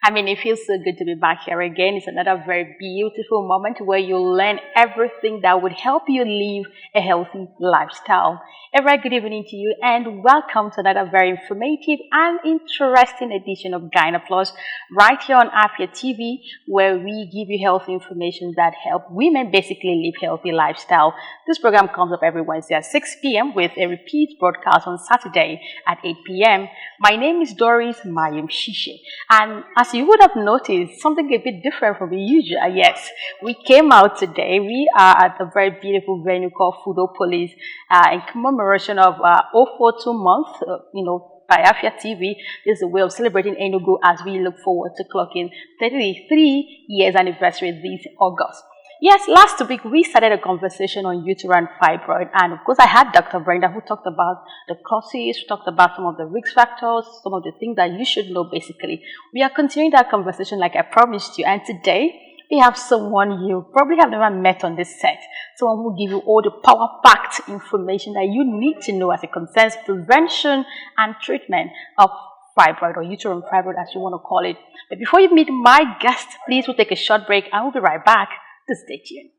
It feels so good to be back here again. It's another very beautiful moment where you learn everything that would help you live a healthy lifestyle. A very good evening to you and welcome to another very informative and interesting edition of Gyna Plus right here on Afia TV, where we give you health information that help women basically live healthy lifestyle. This program comes up every Wednesday at 6 p.m. with a repeat broadcast on Saturday at 8 p.m. My name is Doris Mayum Shishe, and as you would have noticed, something a bit different from the usual. Yes, we came out today. We are at a very beautiful venue called Fudopolis in commemoration of 042 month, by Afia TV. This is a way of celebrating Enugu as we look forward to clocking 33 years anniversary this August. Yes, last week we started a conversation on uterine fibroid, and of course I had Dr. Brenda who talked about the causes, talked about some of the risk factors, some of the things that you should know basically. We are continuing that conversation like I promised you, and today we have someone you probably have never met on this set. Someone who will give you all the power-packed information that you need to know as it concerns prevention and treatment of fibroid or uterine fibroid as you want to call it. But before you meet my guest, please we'll take a short break and we'll be right back. To stay tuned.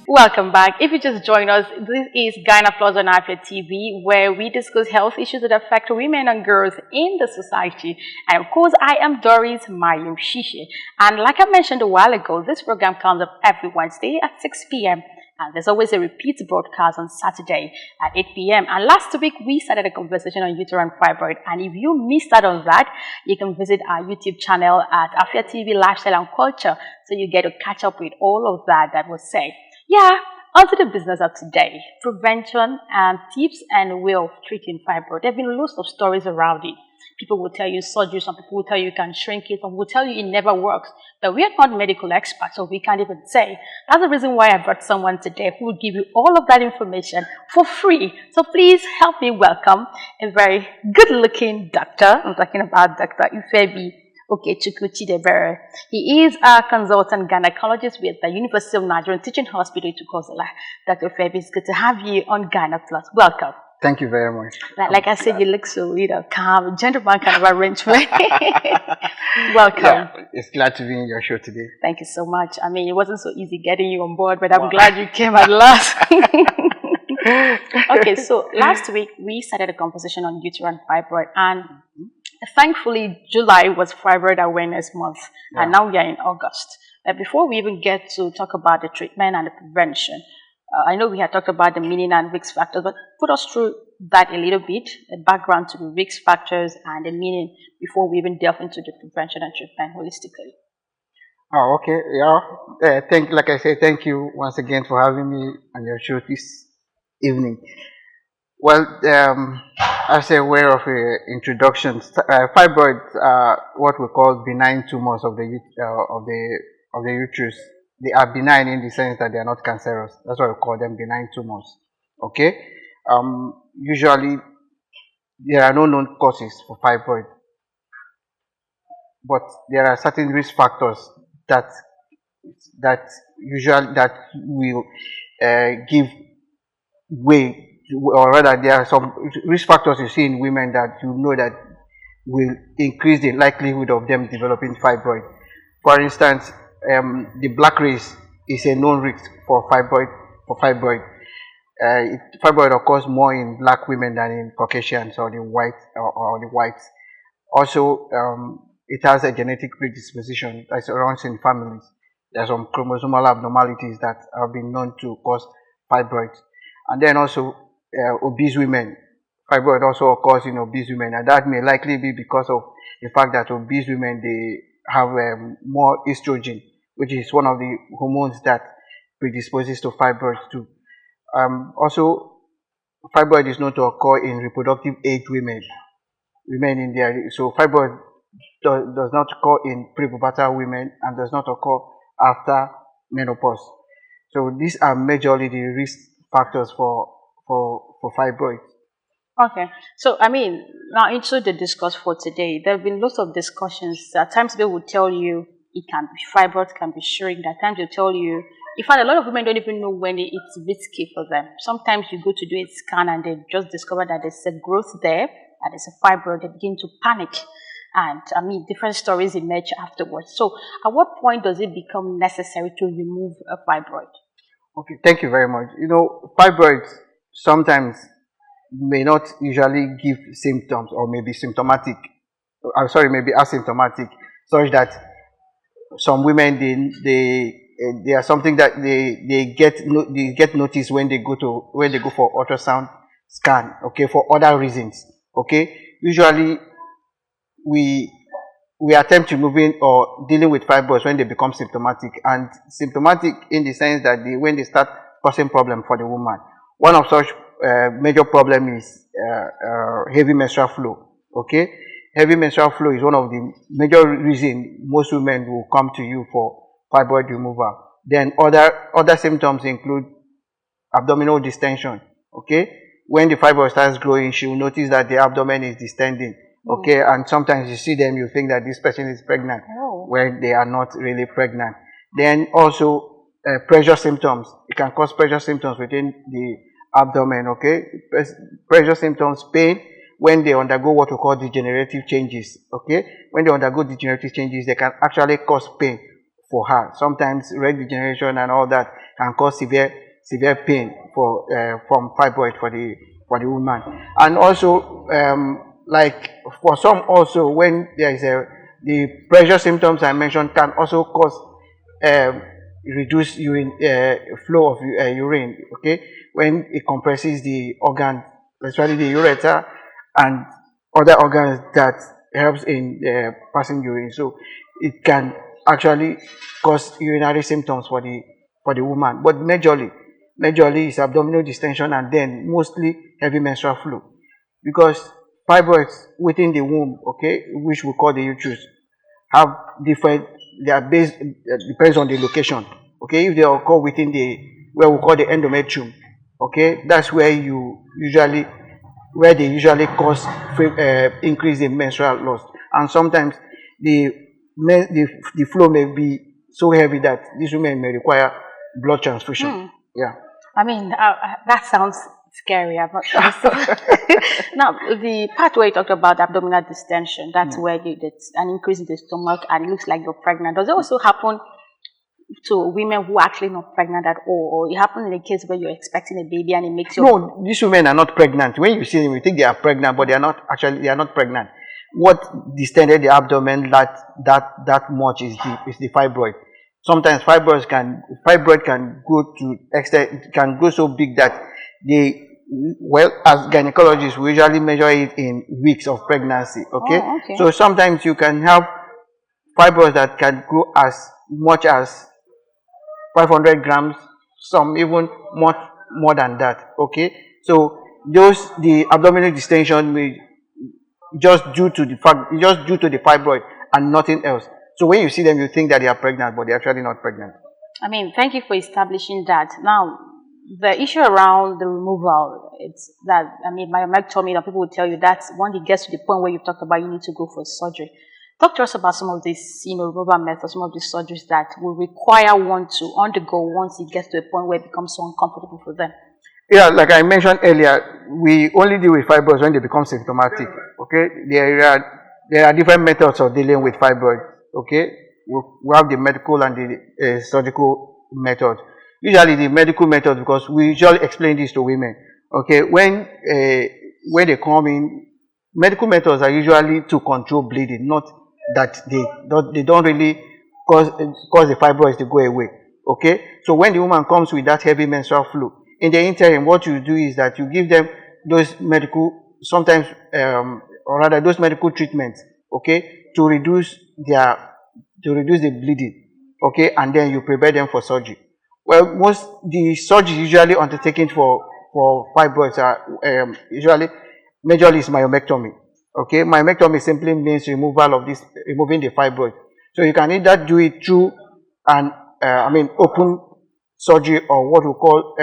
Welcome back. If you just joined us, this is Gyna Plus on Afia TV, where we discuss health issues that affect women and girls in the society. And of course, I am Doris Mayum Shishe. And like I mentioned a while ago, this program comes up every Wednesday at 6 p.m. And there's always a repeat broadcast on Saturday at 8 p.m. And last week, we started a conversation on uterine fibroid. And if you missed out on that, you can visit our YouTube channel at Afia TV Lifestyle and Culture. So you get to catch up with all of that was said. Yeah, onto the business of today. Prevention and tips and way of treating fibroid. There have been lots of stories around it. People will tell you surgery, some people will tell you can shrink it, some will tell you it never works. But we are not medical experts, so we can't even say. That's the reason why I brought someone today who will give you all of that information for free. So please help me welcome a very good-looking doctor. I'm talking about Dr. Ifebi Okechukwu Chidiebere. He is a consultant gynecologist with the University of Nigeria Teaching Hospital to Kozela. Dr. Ifebi, it's good to have you on Gyna Plus. Welcome. Thank you very much. Like I said, you look so, calm, gentleman kind of arrangement. Welcome. Yeah, it's glad to be in your show today. Thank you so much. It wasn't so easy getting you on board, but I'm glad you came at last. Okay, so last week we started a conversation on uterine fibroid, and thankfully July was Fibroid Awareness Month, and now we are in August. Before we even get to talk about the treatment and the prevention, I know we had talked about the meaning and risk factors, but put us through that a little bit, a background to the risk factors and the meaning before we even delve into the prevention and treatment holistically. Oh, okay. Yeah. Like I said, thank you once again for having me on your show this evening. Well, as a way of introduction, fibroids are what we call benign tumors of the uterus. They are benign in the sense that they are not cancerous. That's why we call them benign tumors. Okay. Usually, there are no known causes for fibroid, but there are certain risk factors that will give way, or rather, there are some risk factors you see in women that you know that will increase the likelihood of them developing fibroid. For instance, the black race is a known risk for fibroid. Fibroid occurs more in black women than in Caucasians or the whites. Also, it has a genetic predisposition that runs in families. There are some chromosomal abnormalities that have been known to cause fibroids. And then also obese women. Fibroid also occurs in obese women, and that may likely be because of the fact that obese women, they have more estrogen, which is one of the hormones that predisposes to fibroids too. Also, fibroid is known to occur in reproductive age women in their, so fibroid does not occur in prepubertal women and does not occur after menopause. So these are majorly the risk factors for fibroids. Okay, so now into the discourse for today. There have been lots of discussions. At times people will tell you it can be fibroids, can be shrink. At times they'll tell you In fact, a lot of women don't even know when it's risky for them. Sometimes you go to do a scan and they just discover that there's a growth there and there's a fibroid. They begin to panic. And I mean, different stories emerge afterwards. So, at what point does it become necessary to remove a fibroid? Okay, thank you very much. You know, fibroids sometimes may not usually give symptoms or may be symptomatic. I'm sorry, maybe asymptomatic, such that some women they are something that they get noticed when they go for ultrasound scan. Okay, for other reasons. Okay, usually we we attempt removing or dealing with fibroids when they become symptomatic, and symptomatic in the sense that when they start causing problem for the woman. One of such major problem is heavy menstrual flow. Okay, heavy menstrual flow is one of the major reasons most women will come to you for fibroid removal. Then other symptoms include abdominal distension. Okay, when the fibroid starts growing, she will notice that the abdomen is distending. Okay, and sometimes you see them, you think that this person is pregnant when they are not really pregnant. Then also pressure symptoms. It can cause pressure symptoms within the abdomen. Okay, pressure symptoms, pain when they undergo what we call degenerative changes. Okay, when they undergo degenerative changes, they can actually cause pain for her. Sometimes red degeneration and all that can cause severe pain for from fibroid for the woman. And also like for some also, when there is the pressure symptoms I mentioned can also cause reduced urine flow of urine. Okay, when it compresses the organ, especially the ureter and other organs that helps in passing urine. So it can actually cause urinary symptoms for the woman. But majorly is abdominal distension and then mostly heavy menstrual flow, because fibroids within the womb, okay, which we call the uterus, have different. They are based depends on the location. Okay, if they occur within the where we call the endometrium, okay, that's where they usually cause increase in menstrual loss, and sometimes the flow may be so heavy that these women may require blood transfusion. Yeah. I mean, that sounds scary. I'm not sure. So, now, the part where you talked about abdominal distension, that's where there's an increase in the stomach and it looks like you're pregnant. Does it also happen to women who are actually not pregnant at all? Or it happens in a case where you're expecting a baby and it makes you... No, these women are not pregnant. When you see them, you think they are pregnant, but they are not pregnant. What distended the abdomen that much is the fibroid. Sometimes fibroid can go to extent, can go so big that as gynecologists, we usually measure it in weeks of pregnancy. Okay? Oh, okay. So sometimes you can have fibroids that can grow as much as 500 grams, some even more than that. Okay? So the abdominal distension may just due to the fibroid and nothing else. So when you see them, you think that they are pregnant, but they're actually not pregnant. I mean, thank you for establishing that. Now, the issue around the removal, it's that, I mean, myomectomy, that people will tell you that when it gets to the point where you talked about you need to go for surgery. Talk to us about some of these, removal methods, some of these surgeries that will require one to undergo once it gets to a point where it becomes so uncomfortable for them. Yeah, like I mentioned earlier, we only deal with fibroids when they become symptomatic. Okay, there are different methods of dealing with fibroids. Okay, we have the medical and the surgical method. Usually the medical method, because we usually explain this to women. Okay, when they come in, medical methods are usually to control bleeding, not that they don't really cause the fibroids to go away. Okay, so when the woman comes with that heavy menstrual flow, in the interim, what you do is that you give them those medical, sometimes or rather those medical treatments, okay, to reduce the bleeding, okay, and then you prepare them for surgery. Well, the surgery usually undertaken for fibroids are usually majorly is myomectomy. Okay, myomectomy simply means removing the fibroid. So you can either do it through open surgery or what we call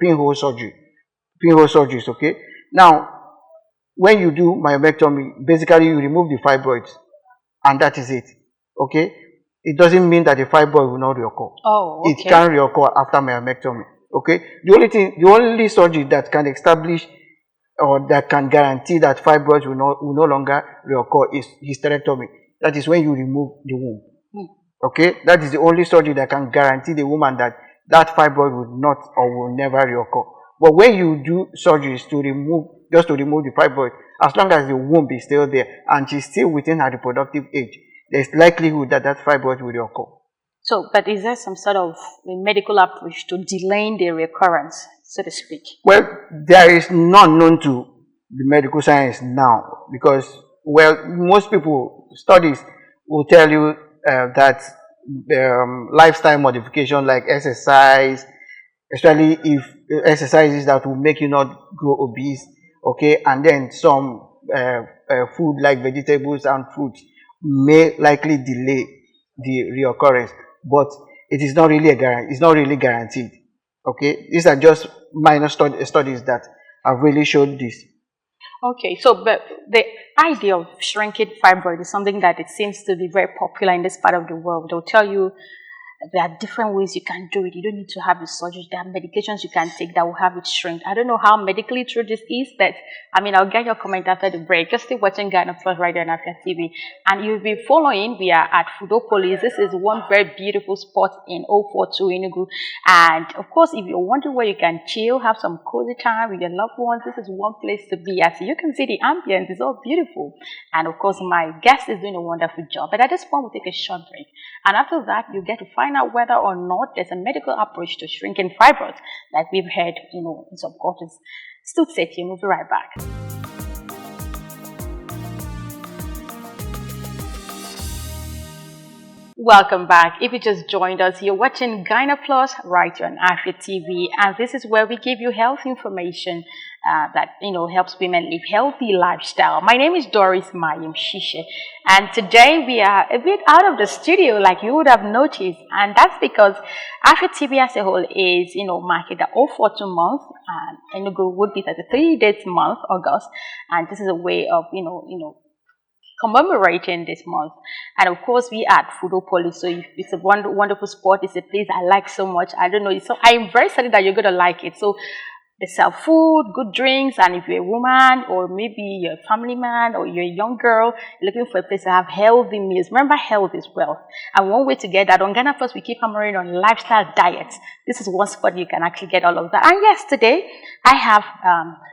pinhole surgery. Pinhole surgeries. Okay. Now, when you do myomectomy, basically you remove the fibroids, and that is it. Okay. it doesn't mean that the fibroid will not reoccur. Oh, okay. It can reoccur after myomectomy. Okay, the only surgery that can establish or that can guarantee that fibroids will no longer reoccur is hysterectomy. That is when you remove the womb. Okay, that is the only surgery that can guarantee the woman that fibroid will not or will never reoccur. But when you do surgeries to remove the fibroid, as long as the womb is still there and she's still within her reproductive age, there's likelihood that fibroid will reoccur. So, but is there some sort of a medical approach to delaying the recurrence, so to speak? Well, there is none known to the medical science now because, well, most people, studies will tell you that lifestyle modification like exercise, especially if exercises that will make you not grow obese, okay, and then some food like vegetables and fruits may likely delay the reoccurrence, but it is not really it's not really guaranteed. Okay, these are just minor studies that have really shown this. Okay, so but the idea of shrinking fibroid is something that it seems to be very popular in this part of the world. They'll tell you there are different ways you can do it. You don't need to have the surgery. There are medications you can take that will have it shrink. I don't know how medically true this is, but I mean, I'll get your comment after the break. Just keep watching Gyna Plus right there on Afia TV. And you'll be following. We are at Fudopolis. This is one very beautiful spot in 042 Enugu. And of course, if you're wondering where you can chill, have some cozy time with your loved ones, this is one place to be. As you can see, the ambience is all beautiful. And of course, my guest is doing a wonderful job. But at this point, we'll take a short break. And after that, you get to find out whether or not there's a medical approach to shrinking fibroids, like we've heard, in some quarters. Still stay tuned. We'll be right back. Welcome back. If you just joined us, you're watching Gyna Plus right here on Afia TV, and this is where we give you health information that helps women live healthy lifestyle. My name is Doris Mayim Shishe, and today we are a bit out of the studio, like you would have noticed, and that's because Afia TV as a whole is marking the 042 month, and Enugu would be 33 dates month, August, and this is a way of commemorating this month. And of course, we at Fudopolis, so it's a wonderful spot. It's a place I like so much. I don't know, so I'm very certain that you're going to like it. So they sell food, good drinks, and if you're a woman or maybe you're a family man or you're a young girl looking for a place to have healthy meals, remember, health is wealth. And one way to get that, on Gyna Plus, we keep hammering on lifestyle diets. This is one spot you can actually get all of that. And yes, today I have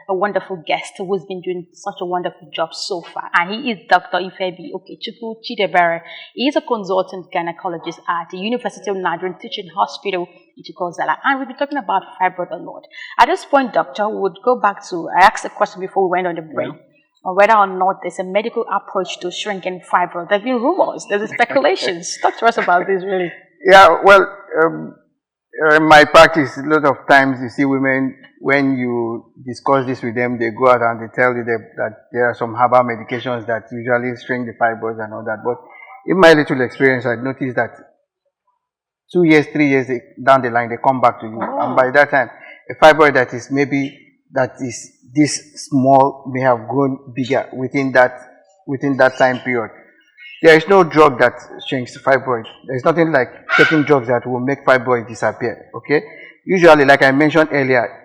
a wonderful guest who's been doing such a wonderful job so far, and he is Dr. Ifebi Okechukwu Chidiebere. He is a consultant gynecologist at the University of Nigerian Teaching Hospital in Chukwuzala, and we'll be talking about fibroid a lot. At this point, doctor, we would go back to, I asked a question before we went on the break, on whether or not there's a medical approach to shrinking fibroid. There have been rumors, there's speculations. Talk to us about this, really. Yeah, well, in my practice, a lot of times you see women, when you discuss this with them, they go out and they tell you that there are some herbal medications that usually shrink the fibroids and all that. But in my little experience, I noticed that 2 years, 3 years down the line, they come back to you. Oh. And by that time, a fibroid that is this small may have grown bigger within that time period. There is no drug that shrinks fibroid. There is nothing like taking drugs that will make fibroid disappear. Okay. Usually, like I mentioned earlier,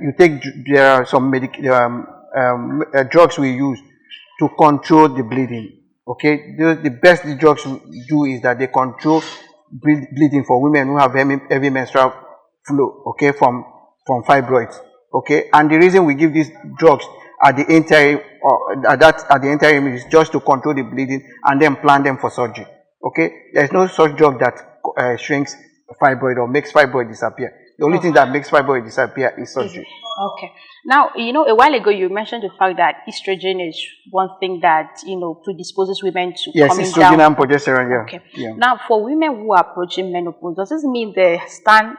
there are some drugs we use to control the bleeding. Okay. The best the drugs do is that they control bleeding for women who have heavy menstrual flow. Okay, from fibroids. Okay, and the reason we give these drugs at the interim is just to control the bleeding and then plan them for surgery. Okay, there is no such drug that shrinks fibroid or makes fibroid disappear. The only thing that makes fibroid disappear is surgery. Okay. Now, a while ago you mentioned the fact that estrogen is one thing that, predisposes women to coming down. Yes, estrogen and progesterone, yeah. Okay. Yeah. Now, for women who are approaching menopause, does this mean they stand,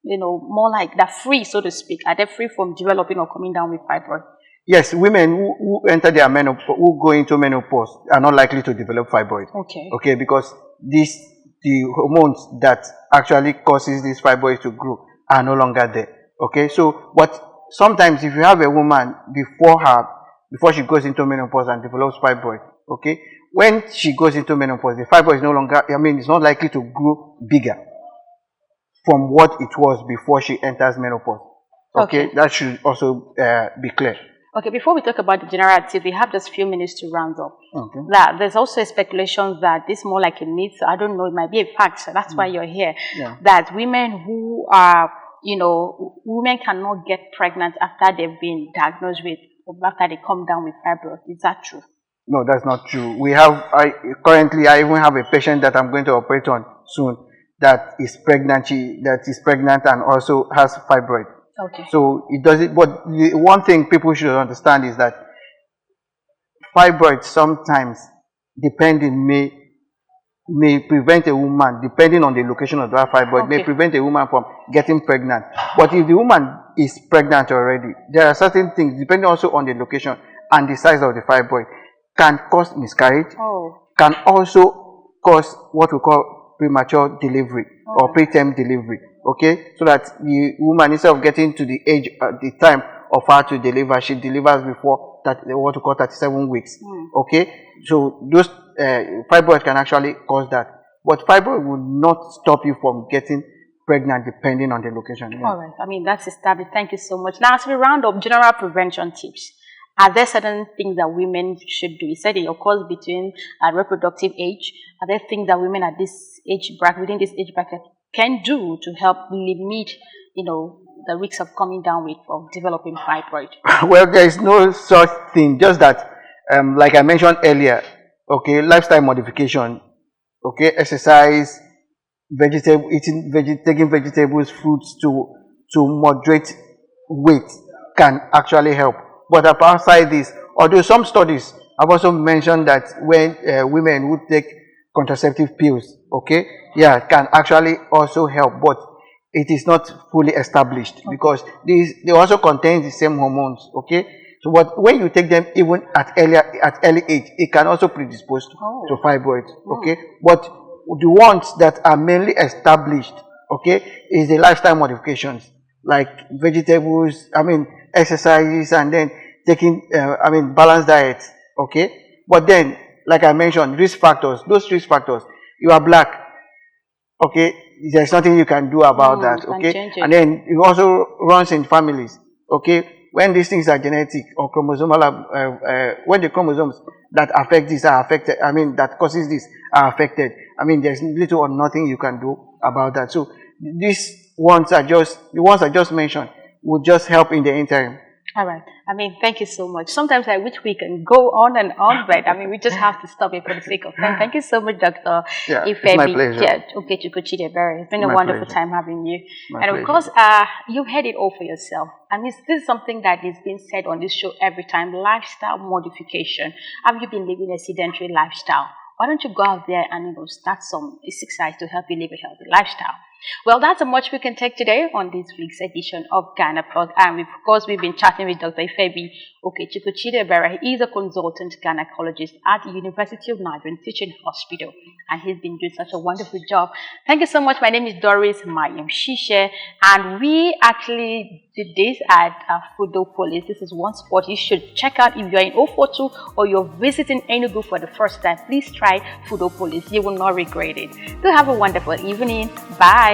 more like they're free, so to speak? Are they free from developing or coming down with fibroid? Yes, women who enter their menopause, who go into menopause, are not likely to develop fibroid. Okay. Okay, because the hormones that actually causes these fibroids to grow are no longer there. Okay, so but sometimes if you have a woman before she goes into menopause and develops fibroid, okay, when she goes into menopause, the fibroid is no longer, it's not likely to grow bigger from what it was before she enters menopause. Okay, that should also be clear. Okay, before we talk about the general tip, we have just a few minutes to round up. Okay. That there's also a speculation that this is more like a myth. I don't know, it might be a fact, so that's why you're here. Yeah. That women who are, women cannot get pregnant after they've been diagnosed with, or after they come down with fibroid. Is that true? No, that's not true. Currently I even have a patient that I'm going to operate on soon that is pregnant and also has fibroid. Okay. So it doesn't. But the one thing people should understand is that fibroids sometimes, may prevent a woman, depending on the location of that fibroid, may prevent a woman from getting pregnant. But if the woman is pregnant already, there are certain things, depending also on the location and the size of the fibroid, can cause miscarriage, can also cause what we call premature delivery or preterm delivery. Okay, so that the woman, instead of getting to the age, the time of her to deliver, she delivers before what we call 37 weeks. Okay, so those fibroids can actually cause that, but fibroid will not stop you from getting pregnant depending on the location. All right, that's established. Thank you so much. Now, as we round up, general prevention tips. Are there certain things that women should do? You said it occurs between reproductive age. Are there things that women at this age bracket, within this age bracket, can do to help limit, the risks of coming down with or developing fibroid? Well, there is no such thing. Just that, like I mentioned earlier, okay, lifestyle modification, okay, exercise, taking vegetables, fruits to moderate weight can actually help. But outside this, although some studies have also mentioned that when women who take contraceptive pills, okay, can actually also help, but it is not fully established because they also contain the same hormones, okay. So, but when you take them even at early age, it can also predispose to fibroids, okay. But the ones that are mainly established, okay, is the lifestyle modifications like vegetables, exercises, and then taking balanced diet, okay. But then, like I mentioned, those risk factors, you are black, okay, there's nothing you can do about that, okay. And then it also runs in families, okay. When these things are genetic or chromosomal, when the chromosomes that affect this are affected, that causes this are affected, there's little or nothing you can do about that. So these ones are the ones I just mentioned would just help in the interim. All right. Thank you so much. Sometimes I wish we can go on and on, but we just have to stop it for the sake of time. Thank you so much, Dr. Ifebi Okechukwu Chidiebere. It's been a wonderful time having you. Of course, you heard it all for yourself. This is something that is being said on this show every time: lifestyle modification. Have you been living a sedentary lifestyle? Why don't you go out there and start some exercise to help you live a healthy lifestyle? Well, that's how much we can take today on this week's edition of Gyna Plus. And of course, we've been chatting with Dr. Ifebi Okechukwu Chidiebere. He is a consultant gynecologist at the University of Nigeria Teaching Hospital, and he's been doing such a wonderful job. Thank you so much. My name is Doris Mayim Shishe, and we actually did this at Fudopolis. This is one spot you should check out if you're in 042 or you're visiting Enugu for the first time. Please try Fudopolis. You will not regret it. Do have a wonderful evening. Bye.